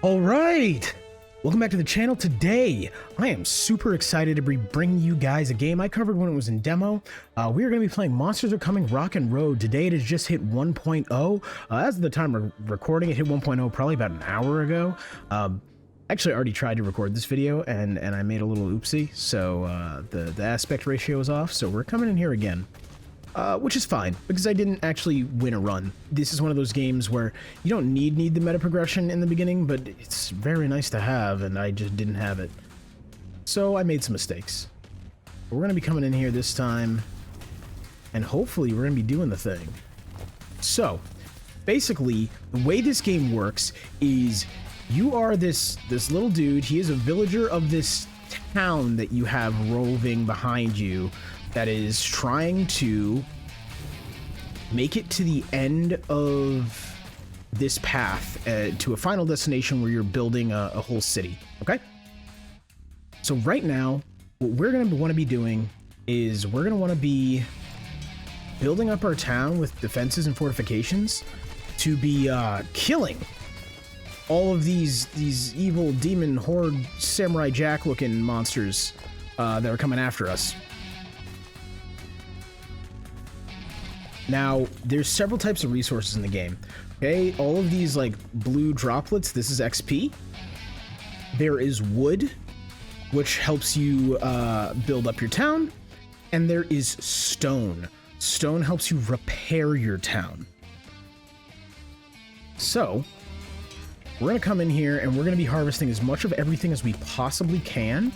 All right, welcome back to the channel. Today, I am super excited to be bringing you guys a game I covered when it was in demo. We are going to be playing Monsters Are Coming Rock and Road. Today, it has just hit 1.0. As of the time we're recording, it hit 1.0 probably about an hour ago. Actually, I already tried to record this video, and I made a little oopsie, so the aspect ratio is off, so we're coming in here again. Which is fine, because I didn't actually win a run. This is one of those games where you don't need the meta progression in the beginning, but it's very nice to have, and I just didn't have it. So I made some mistakes. But we're going to be coming in here this time, and hopefully we're going to be doing the thing. So, basically, the way this game works is you are this little dude. He is a villager of this town that you have roving behind you, that is trying to make it to the end of this path to a final destination where you're building a whole city, okay? So right now, what we're going to want to be doing is we're going to want to be building up our town with defenses and fortifications to be killing all of these evil demon horde samurai jack looking monsters that are coming after us. Now, there's several types of resources in the game, okay? All of these, like, blue droplets, this is XP. There is wood, which helps you build up your town. And there is stone. Stone helps you repair your town. So, we're going to come in here, and we're going to be harvesting as much of everything as we possibly can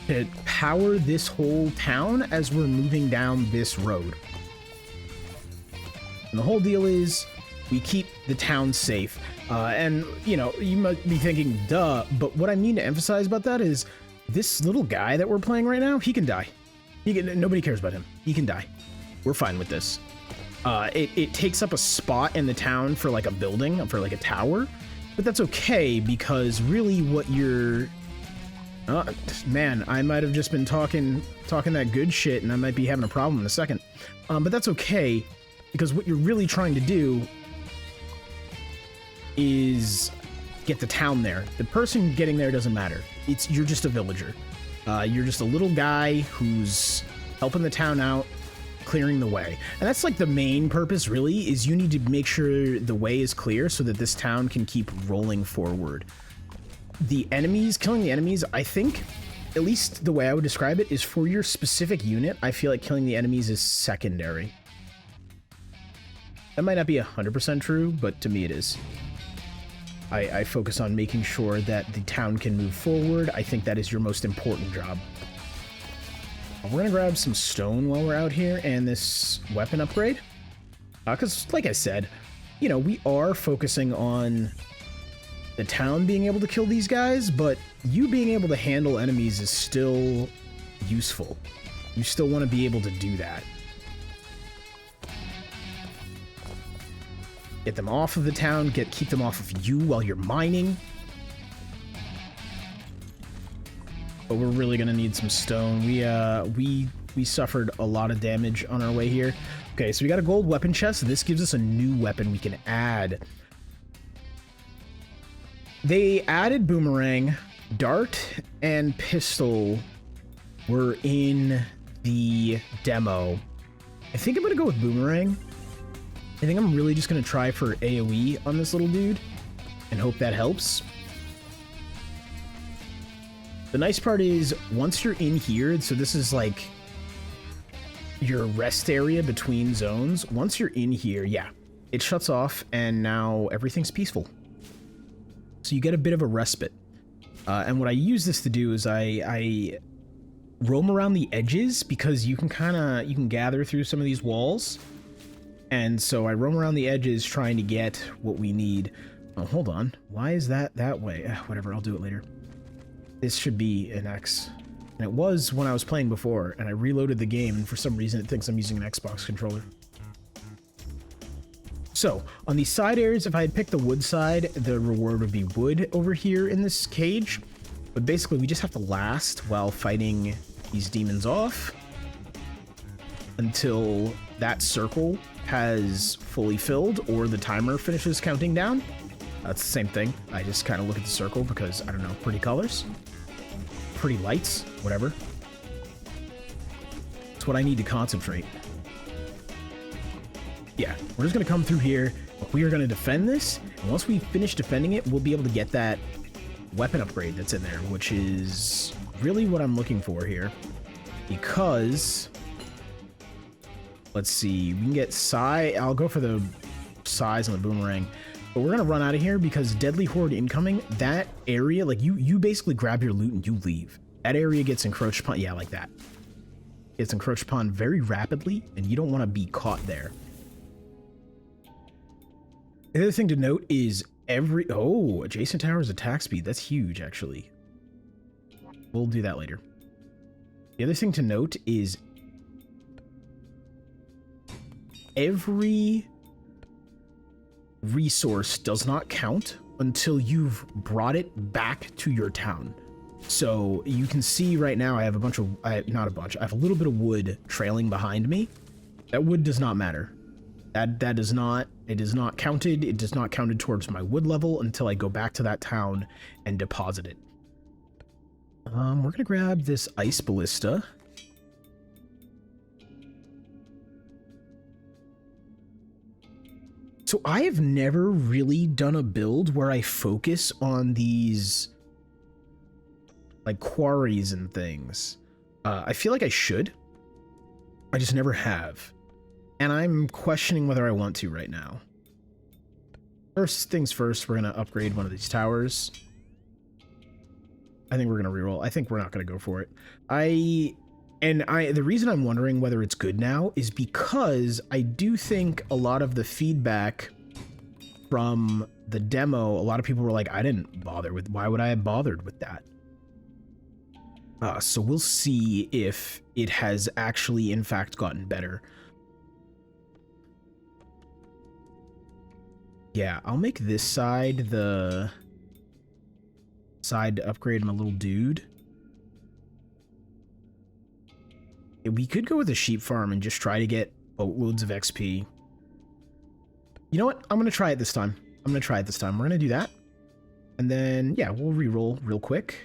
to power this whole town as we're moving down this road. And the whole deal is we keep the town safe. And, you know, you might be thinking, duh, but what I mean to emphasize about that is this little guy that we're playing right now, he can die. Nobody cares about him. He can die. We're fine with this. It takes up a spot in the town for like a building, for like a tower, but that's okay because really what you're... man, I might have just been talking that good shit and I might be having a problem in a second. But that's okay. Because what you're really trying to do is get the town there. The person getting there doesn't matter. You're just a villager. You're just a little guy who's helping the town out, clearing the way. And that's like the main purpose, really, is you need to make sure the way is clear so that this town can keep rolling forward. The enemies, killing the enemies, I think, at least the way I would describe it, is for your specific unit, I feel like killing the enemies is secondary. That might not be 100% true, but to me it is. I focus on making sure that the town can move forward. I think that is your most important job. We're going to grab some stone while we're out here and this weapon upgrade. Because, like I said, you know, we are focusing on the town being able to kill these guys, but you being able to handle enemies is still useful. You still want to be able to do that. Get them off of the town, keep them off of you while you're mining. But we're really gonna need some stone. We suffered a lot of damage on our way here. Okay, so we got a gold weapon chest. This gives us a new weapon we can add. They added boomerang, dart, and pistol were in the demo. I think I'm gonna go with boomerang. I think I'm really just going to try for AoE on this little dude and hope that helps. The nice part is once you're in here, so this is like your rest area between zones. Once you're in here, yeah, it shuts off and now everything's peaceful. So you get a bit of a respite. And what I use this to do is I roam around the edges because you can gather through some of these walls. And so I roam around the edges trying to get what we need. Oh, hold on. Why is that way? Whatever, I'll do it later. This should be an X. And it was when I was playing before, and I reloaded the game, and for some reason it thinks I'm using an Xbox controller. So, on the side areas, if I had picked the wood side, the reward would be wood over here in this cage. But basically, we just have to last while fighting these demons off until that circle has fully filled or the timer finishes counting down. That's the same thing. I just kind of look at the circle because, I don't know, pretty colors, pretty lights, whatever. That's what I need to concentrate. Yeah, we're just going to come through here. We are going to defend this, and once we finish defending it, we'll be able to get that weapon upgrade that's in there, which is really what I'm looking for here. Because, let's see, we can get size. I'll go for the size on the boomerang, but we're going to run out of here because deadly horde incoming. That area, like, you basically grab your loot and you leave. That area gets encroached upon. Yeah, like that. It's encroached upon very rapidly, and you don't want to be caught there. The other thing to note is adjacent towers attack speed. That's huge, actually. We'll do that later. The other thing to note is every resource does not count until you've brought it back to your town. So you can see right now I have a bunch of, I have a little bit of wood trailing behind me. That wood does not matter. That is not, it is not counted. It does not counted towards my wood level until I go back to that town and deposit it. We're gonna grab this ice ballista. So I have never really done a build where I focus on these like quarries and things. I feel like I should. I just never have. And I'm questioning whether I want to right now. First things first, we're going to upgrade one of these towers. I think we're going to reroll. I think we're not going to go for it. The reason I'm wondering whether it's good now is because I do think a lot of the feedback from the demo, a lot of people were like, I didn't bother with, why would I have bothered with that? So we'll see if it has actually, in fact, gotten better. Yeah, I'll make this side the side to upgrade my little dude. We could go with a sheep farm and just try to get boatloads of XP. You know what? I'm going to try it this time. We're going to do that. And then, yeah, we'll reroll real quick.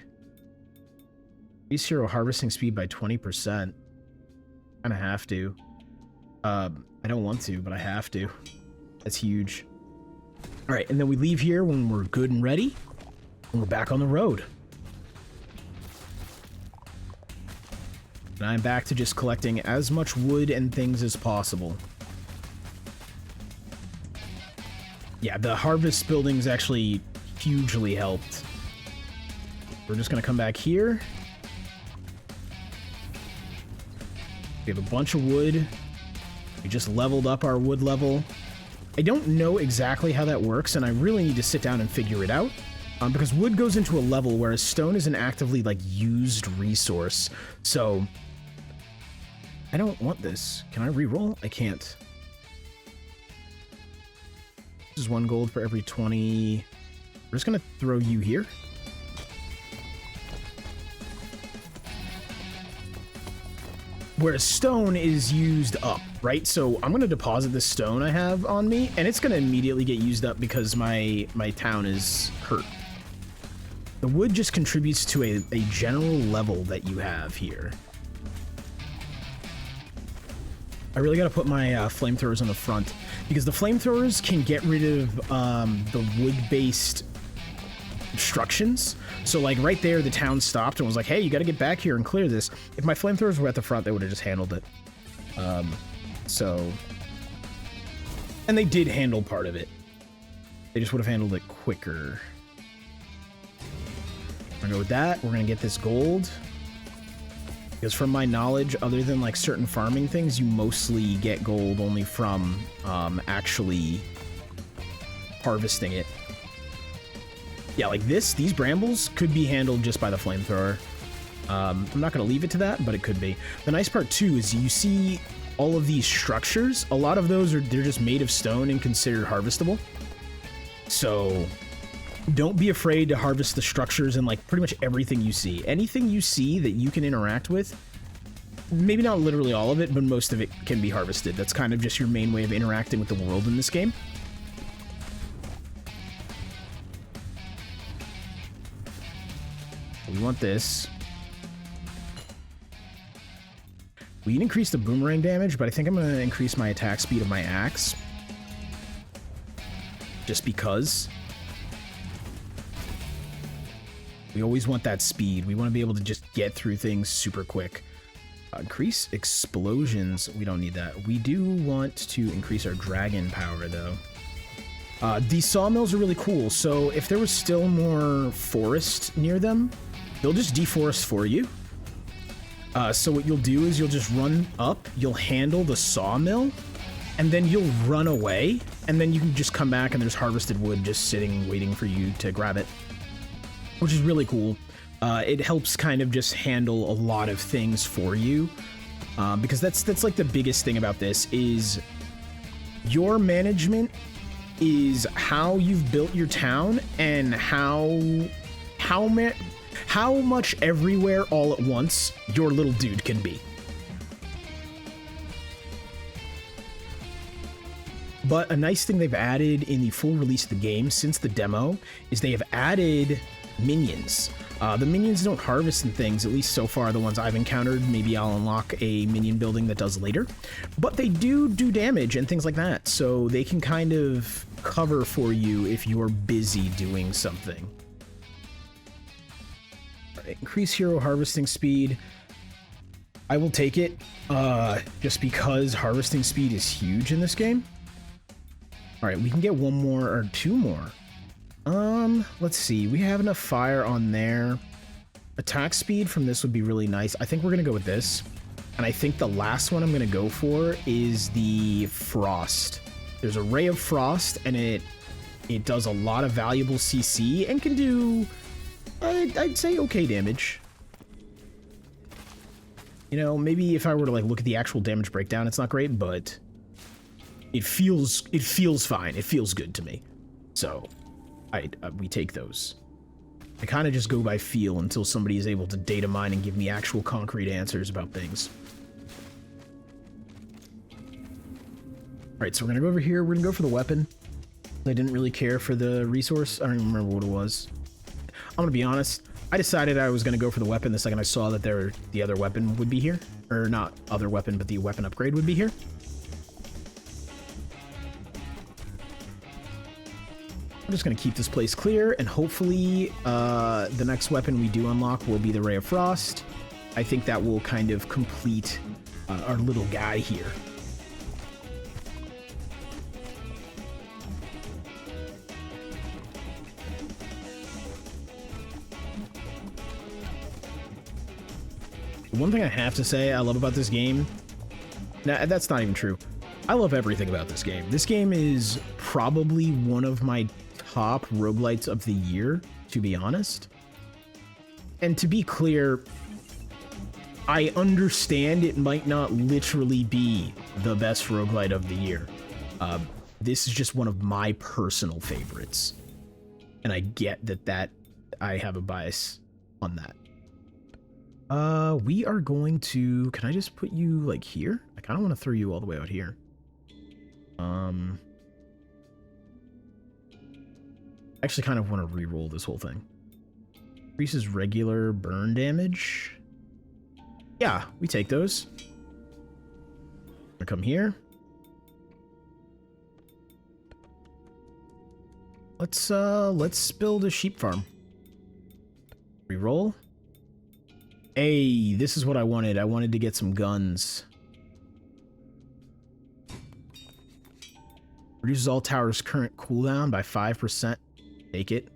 Increase hero harvesting speed by 20%. Kind of have to. I don't want to, but I have to. That's huge. All right, and then we leave here when we're good and ready, and we're back on the road. And I'm back to just collecting as much wood and things as possible. Yeah, the harvest buildings actually hugely helped. We're just going to come back here. We have a bunch of wood. We just leveled up our wood level. I don't know exactly how that works, and I really need to sit down and figure it out. Because wood goes into a level, whereas stone is an actively, like, used resource. So, I don't want this. Can I reroll? I can't. This is 1 gold for every 20. We're just gonna throw you here. Whereas stone is used up, right? So I'm going to deposit this stone I have on me, and it's going to immediately get used up because my town is hurt. The wood just contributes to a general level that you have here. I really got to put my flamethrowers on the front, because the flamethrowers can get rid of the wood-based obstructions. So, like, right there, the town stopped and was like, hey, you got to get back here and clear this. If my flamethrowers were at the front, they would have just handled it. And they did handle part of it. They just would have handled it quicker. We're going to go with that. We're going to get this gold. Because from my knowledge, other than, like, certain farming things, you mostly get gold only from actually harvesting it. Yeah, like these brambles could be handled just by the flamethrower. I'm not going to leave it to that, but it could be. The nice part, too, is you see all of these structures. A lot of those they're just made of stone and considered harvestable. So don't be afraid to harvest the structures and, like, pretty much everything you see. Anything you see that you can interact with, maybe not literally all of it, but most of it can be harvested. That's kind of just your main way of interacting with the world in this game. We want this. We can increase the boomerang damage, but I think I'm going to increase my attack speed of my axe. Just because. We always want that speed. We want to be able to just get through things super quick. Increase explosions. We don't need that. We do want to increase our dragon power, though. These sawmills are really cool. So if there was still more forest near them, they'll just deforest for you. So what you'll do is you'll just run up, you'll handle the sawmill, and then you'll run away, and then you can just come back and there's harvested wood just sitting, waiting for you to grab it, which is really cool. It helps kind of just handle a lot of things for you, because that's like the biggest thing about this is your management is how you've built your town and how much everywhere all at once your little dude can be. But a nice thing they've added in the full release of the game since the demo is they have added minions. The minions don't harvest and things, at least so far the ones I've encountered. Maybe I'll unlock a minion building that does later. But they do damage and things like that, so they can kind of cover for you if you're busy doing something. Increase hero harvesting speed. I will take it, just because harvesting speed is huge in this game. All right, we can get one more or two more. Let's see. We have enough fire on there. Attack speed from this would be really nice. I think we're gonna go with this. And I think the last one I'm gonna go for is the frost. There's a ray of frost, and it does a lot of valuable CC and can do, I'd say, okay damage. You know, maybe if I were to like look at the actual damage breakdown, it's not great, but it feels fine. It feels good to me. So we take those. I kind of just go by feel until somebody is able to data mine and give me actual concrete answers about things. All right, so we're gonna go over here. We're gonna go for the weapon. I didn't really care for the resource. I don't even remember what it was. I'm gonna be honest. I decided I was gonna go for the weapon the second I saw that the other weapon would be here, or not other weapon, but the weapon upgrade would be here. I'm just going to keep this place clear, and hopefully the next weapon we do unlock will be the Ray of Frost. I think that will kind of complete our little guy here. One thing I have to say I love about this game, nah, that's not even true. I love everything about this game. This game is probably one of my top roguelites of the year, to be honest. And to be clear, I understand it might not literally be the best roguelite of the year. This is just one of my personal favorites. And I get that I have a bias on that. We are going to... Can I just put you, like, here? I kind of want to throw you all the way out here. Actually kind of want to re-roll this whole thing. Increases regular burn damage. Yeah, we take those. I'm gonna come here. Let's build a sheep farm. Re-roll. Hey, this is what I wanted. I wanted to get some guns. Reduces all towers' current cooldown by 5%. Take it.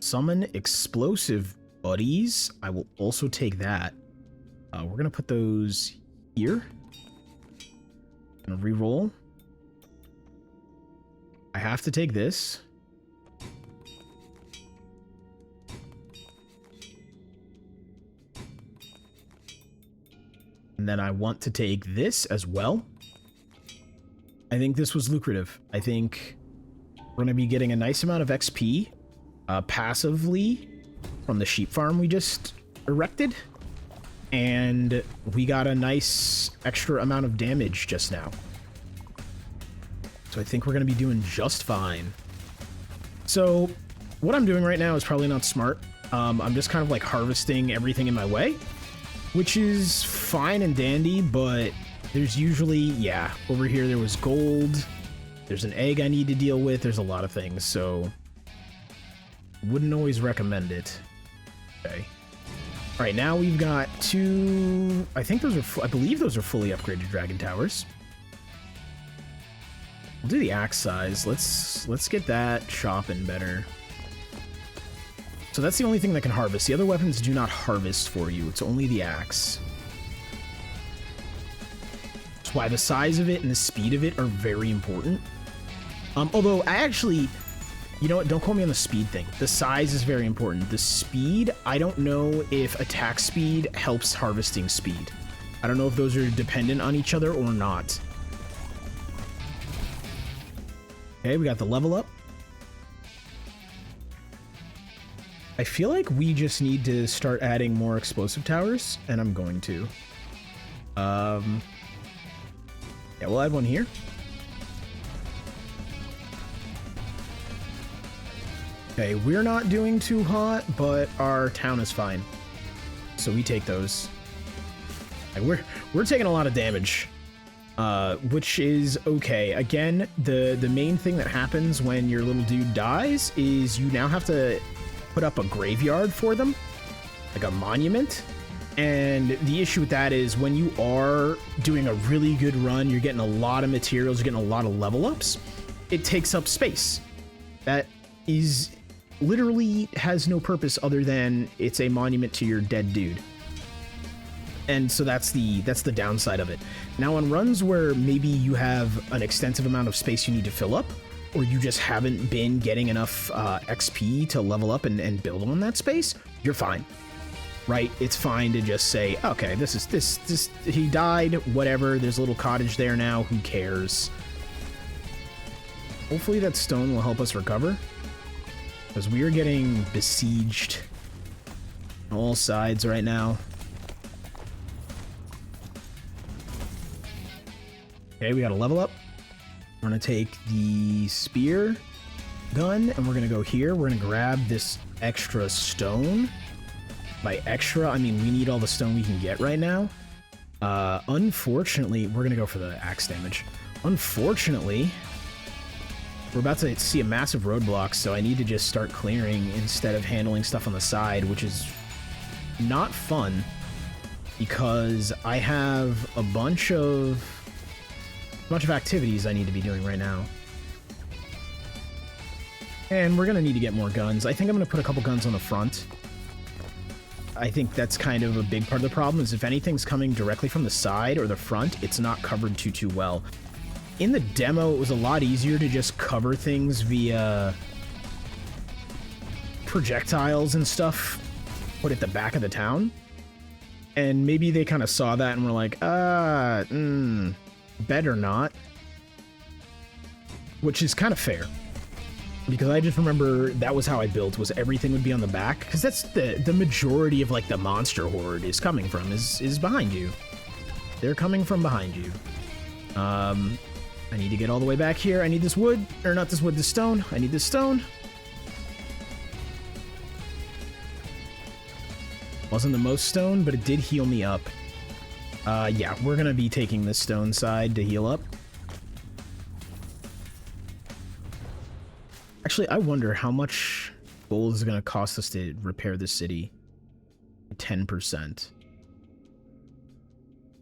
Summon explosive buddies. I will also take that. We're gonna put those here. Gonna re-roll. I have to take this. And then I want to take this as well. I think this was lucrative. I think we're going to be getting a nice amount of XP passively from the sheep farm we just erected. And we got a nice extra amount of damage just now. So I think we're going to be doing just fine. So what I'm doing right now is probably not smart. I'm just kind of like harvesting everything in my way, which is fine and dandy, but there's usually, yeah, over here there was gold. There's an egg I need to deal with. There's a lot of things, so wouldn't always recommend it. Okay. All right, now we've got two, I think those are, I believe those are fully upgraded dragon towers. We'll do the axe size. Let's get that chopping better. So that's the only thing that can harvest. The other weapons do not harvest for you. It's only the axe. That's why the size of it and the speed of it are very important. Although I actually, you know what? Don't quote me on the speed thing. The size is very important. The speed, I don't know if attack speed helps harvesting speed. I don't know if those are dependent on each other or not. Okay, we got the level up. I feel like we just need to start adding more explosive towers, and I'm going to. Yeah, we'll add one here. Okay, we're not doing too hot, but our town is fine. So we take those. Like, we're taking a lot of damage. Which is okay. Again, the main thing that happens when your little dude dies is you now have to put up a graveyard for them, like a monument. And the issue with that is when you are doing a really good run, you're getting a lot of materials, you're getting a lot of level ups, it takes up space. That is literally has no purpose other than it's a monument to your dead dude. And so that's the downside of it. Now on runs where maybe you have an extensive amount of space you need to fill up, or you just haven't been getting enough XP to level up and build on that space, you're fine, right? It's fine to just say, okay, this he died, whatever. There's a little cottage there now. Who cares? Hopefully that stone will help us recover, because we are getting besieged on all sides right now. Okay, we got to level up. We're going to take the spear gun, and we're going to go here. We're going to grab this extra stone. By extra, I mean we need all the stone we can get right now. Unfortunately, we're going to go for the axe damage. Unfortunately, we're about to see a massive roadblock, so I need to just start clearing instead of handling stuff on the side, which is not fun, because I have a bunch of activities I need to be doing right now. And we're gonna need to get more guns. I think I'm gonna put a couple guns on the front. I think that's kind of a big part of the problem, is if anything's coming directly from the side or the front, it's not covered too well. In the demo, it was a lot easier to just cover things via projectiles and stuff put at the back of the town. And maybe they kind of saw that and were like, better not, which is kind of fair, because I just remember that was how I built, was everything would be on the back, because that's the majority of like the monster horde is coming from, is behind you. They're coming from behind you. I need to get all the way back here. I need this wood, or not this wood, this stone. I need this stone. Wasn't the most stone, but it did heal me up. Yeah, we're gonna be taking this stone side to heal up. Actually, I wonder how much gold is gonna cost us to repair this city. 10%.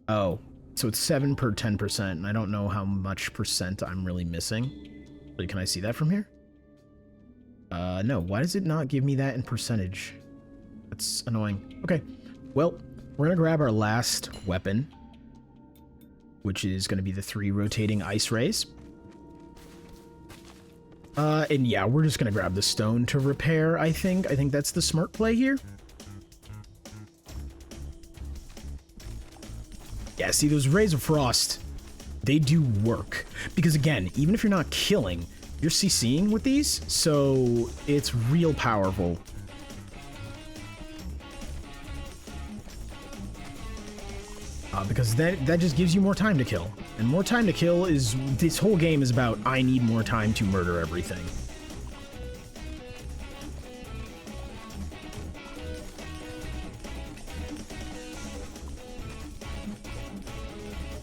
Oh, so it's 7 per 10%, and I don't know how much percent I'm really missing. Wait, can I see that from here? No, why does it not give me that in percentage? That's annoying. Okay, well, we're gonna grab our last weapon, which is gonna be the 3 rotating ice rays. And yeah, we're just gonna grab the stone to repair, I think. I think that's the smart play here. Yeah, see, those rays of frost, they do work. Because again, even if you're not killing, you're CCing with these, so it's real powerful. Because that just gives you more time to kill. And more time to kill is, this whole game is about, I need more time to murder everything.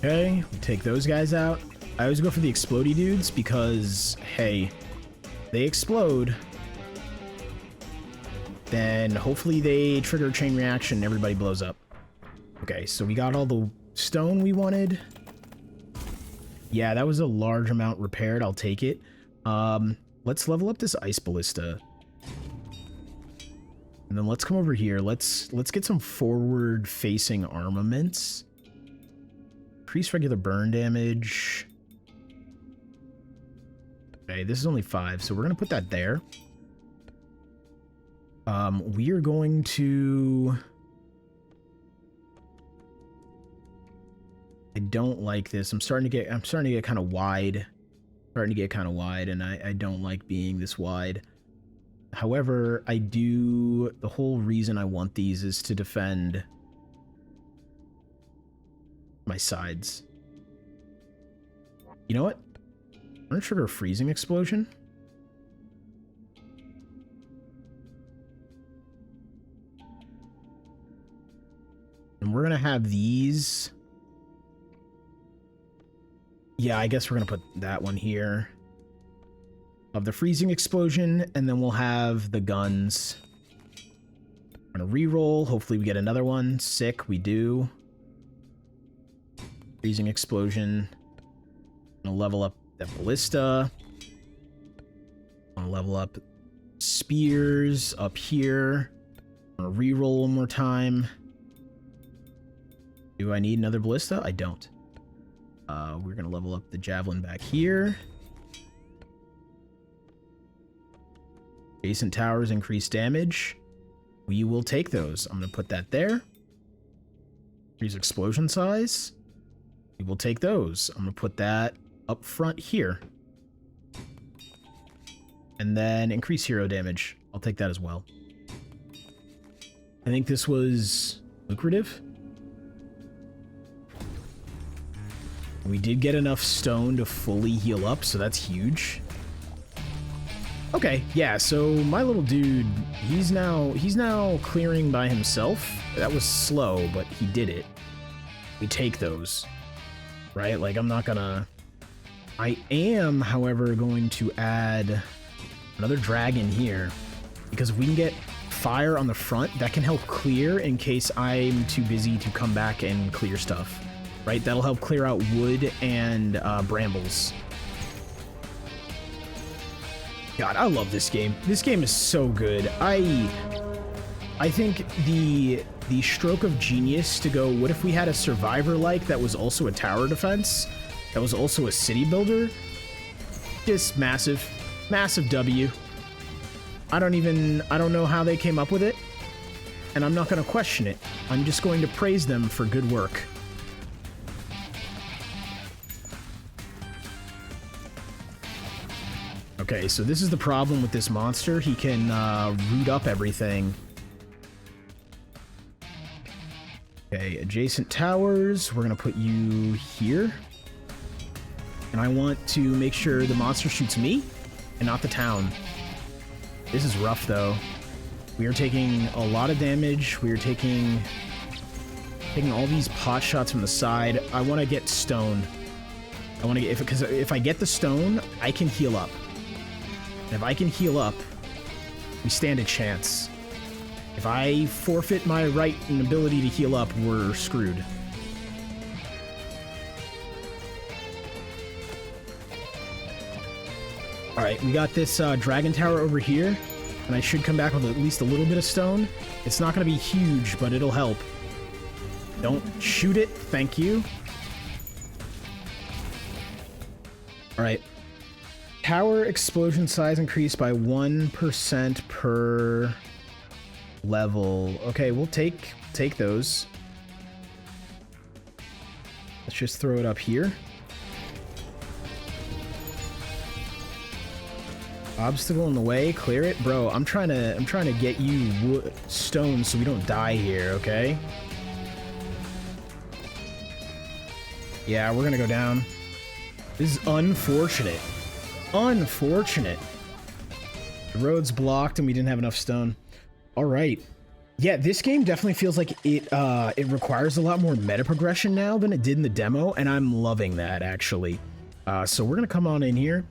Okay, take those guys out. I always go for the explodey dudes because, hey, they explode. Then hopefully they trigger a chain reaction and everybody blows up. Okay, so we got all the stone we wanted. Yeah, that was a large amount repaired. I'll take it. Let's level up this ice ballista. And then let's come over here. Let's get some forward-facing armaments. Increase regular burn damage. Okay, this is only 5, so we're gonna put that there. We are going to... I don't like this. I'm starting to get kind of wide. And I don't like being this wide. However, the whole reason I want these is to defend my sides. You know what? I'm gonna trigger a freezing explosion. And we're gonna have these. Yeah, I guess we're gonna put that one here. Of the freezing explosion, and then we'll have the guns. I'm gonna re-roll. Hopefully we get another one. Sick, we do. Freezing explosion. I'm gonna level up that ballista. I'm gonna level up spears up here. I'm gonna re-roll one more time. Do I need another ballista? I don't. We're gonna level up the javelin back here. Adjacent towers increase damage. We will take those. I'm gonna put that there. Increase explosion size. We will take those. I'm gonna put that up front here. And then increase hero damage. I'll take that as well. I think this was lucrative. We did get enough stone to fully heal up, so that's huge. Okay, yeah, so my little dude, he's now clearing by himself. That was slow, but he did it. We take those, right? Like, I'm not gonna... I am, however, going to add another dragon here, because if we can get fire on the front, that can help clear in case I'm too busy to come back and clear stuff, right? That'll help clear out wood and brambles. God, I love this game. This game is so good. I think the stroke of genius to go, what if we had a survivor-like that was also a tower defense, that was also a city builder? Just massive. Massive W. I don't know how they came up with it, and I'm not going to question it. I'm just going to praise them for good work. Okay, so this is the problem with this monster. He can root up everything. Okay, adjacent towers. We're going to put you here. And I want to make sure the monster shoots me and not the town. This is rough, though. We are taking a lot of damage. We are taking all these pot shots from the side. I want to get stone. I want to get... Because if I get the stone, I can heal up. And if I can heal up, we stand a chance. If I forfeit my right and ability to heal up, we're screwed. Alright, we got this dragon tower over here, and I should come back with at least a little bit of stone. It's not going to be huge, but it'll help. Don't shoot it, thank you. Alright. Tower explosion size increased by 1% per level. Okay, we'll take those. Let's just throw it up here. Obstacle in the way, clear it. Bro, I'm trying to get you stone so we don't die here, okay? Yeah, we're gonna go down. This is unfortunate. Unfortunate. The road's blocked and we didn't have enough stone. All right. Yeah, this game definitely feels like it requires a lot more meta progression now than it did in the demo, and I'm loving that, actually. So we're going to come on in here,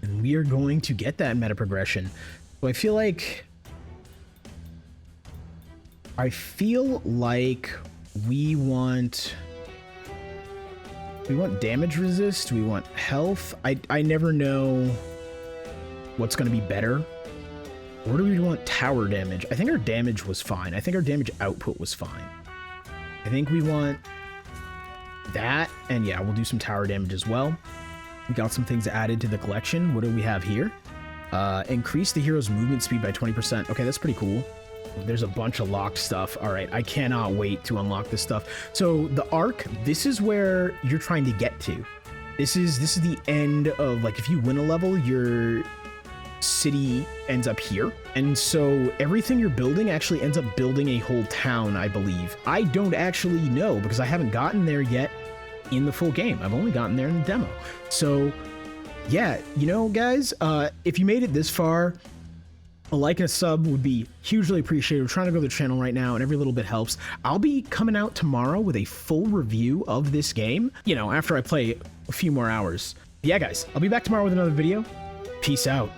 and we are going to get that meta progression. So I feel like we want damage resist, we want health. I never know what's going to be better. Or do we want tower damage? I think our damage was fine. I think our damage output was fine. I think we want that, and yeah, we'll do some tower damage as well. We got some things added to the collection. What do we have here? Increase the hero's movement speed by 20%. Okay, that's pretty cool. There's a bunch of locked stuff. All right, I cannot wait to unlock this stuff. So the arc, this is where you're trying to get to. This is the end of, like, if you win a level, your city ends up here, and so everything you're building actually ends up building a whole town, I believe. I don't actually know because I haven't gotten there yet in the full game. I've only gotten there in the demo. So yeah, you know, guys, if you made it this far, a like and a sub would be hugely appreciated. We're trying to grow the channel right now, and every little bit helps. I'll be coming out tomorrow with a full review of this game, you know, after I play a few more hours. But yeah, guys, I'll be back tomorrow with another video. Peace out.